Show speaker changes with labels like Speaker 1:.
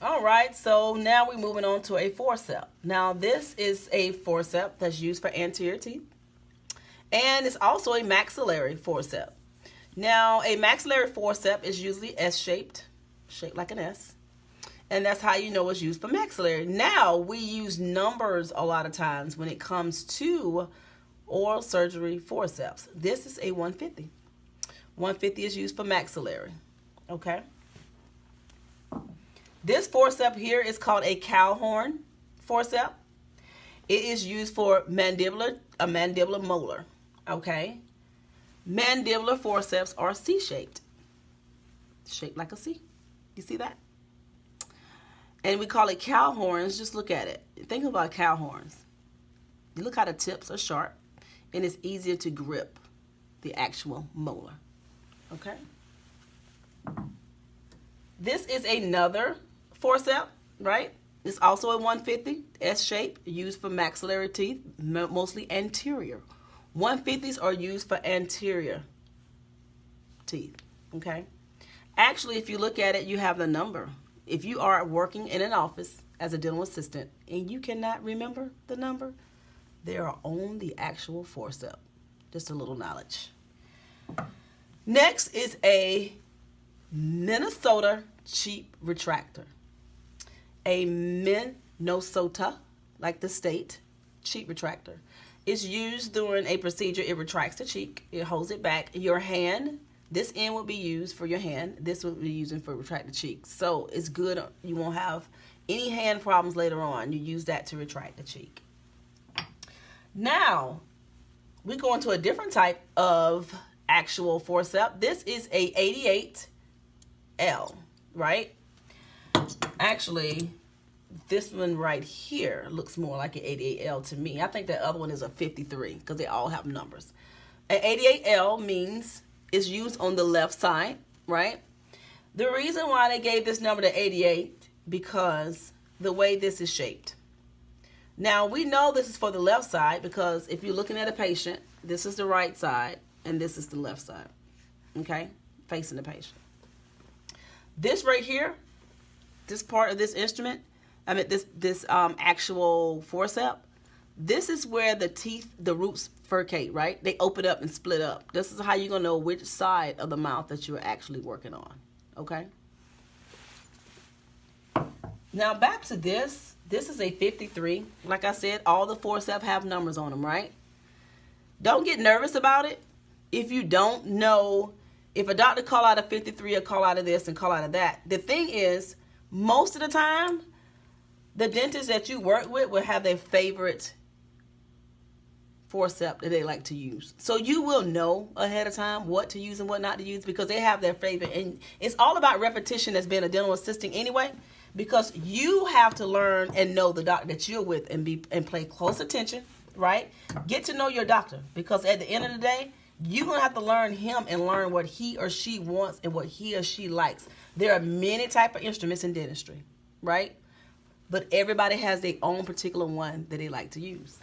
Speaker 1: All right, so now we're moving on to a forceps. Now this is a forceps that's used for anterior teeth, and it's also a maxillary forceps. Now a maxillary forceps is usually S-shaped, shaped like an S, and that's how you know it's used for maxillary. Now we use numbers a lot of times when it comes to oral surgery forceps. This is a 150. 150 is used for maxillary. Okay. This forceps here is called a cow horn forceps. It is used for a mandibular molar. Okay. Mandibular forceps are C-shaped. Shaped like a C. You see that? And we call it cow horns. Just look at it. Think about cow horns. Look how the tips are sharp, and it's easier to grip the actual molar. Okay. This is another forceps, right? It's also a 150, S-shape, used for maxillary teeth, mostly anterior. 150s are used for anterior teeth, okay? Actually, if you look at it, you have the number. If you are working in an office as a dental assistant and you cannot remember the number, they are on the actual forceps. Just a little knowledge. Next is a Minnesota cheek retractor. A Minnesota, like the state, cheek retractor. It's used during a procedure. It retracts the cheek. It holds it back. Your hand, this end will be used for your hand. This will be used for retract the cheek. So it's good. You won't have any hand problems later on. You use that to retract the cheek. Now, we go into a different type of actual forceps. This is a 88L, right? Actually, this one right here looks more like an 88L to me. I think that other one is a 53 because they all have numbers. An 88L means it's used on the left side, right? The reason why they gave this number to 88 because the way this is shaped. Now, we know this is for the left side because if you're looking at a patient, this is the right side and this is the left side, okay, facing the patient. This right here, this part of this instrument, this actual forceps, this is where the teeth, the roots furcate, right? They open up and split up. This is how you're going to know which side of the mouth that you're actually working on, okay? Now back to this. This is a 53. Like I said, all the forceps have numbers on them, right? Don't get nervous about it. If you don't know, if a doctor call out a 53 or call out of this and call out of that, the thing is, most of the time, the dentist that you work with will have their favorite forceps that they like to use. So you will know ahead of time what to use and what not to use because they have their favorite. And it's all about repetition as being a dental assistant anyway, because you have to learn and know the doctor that you're with and pay close attention, right? Get to know your doctor because at the end of the day, you're going to have to learn him and learn what he or she wants and what he or she likes. There are many types of instruments in dentistry, right? But everybody has their own particular one that they like to use.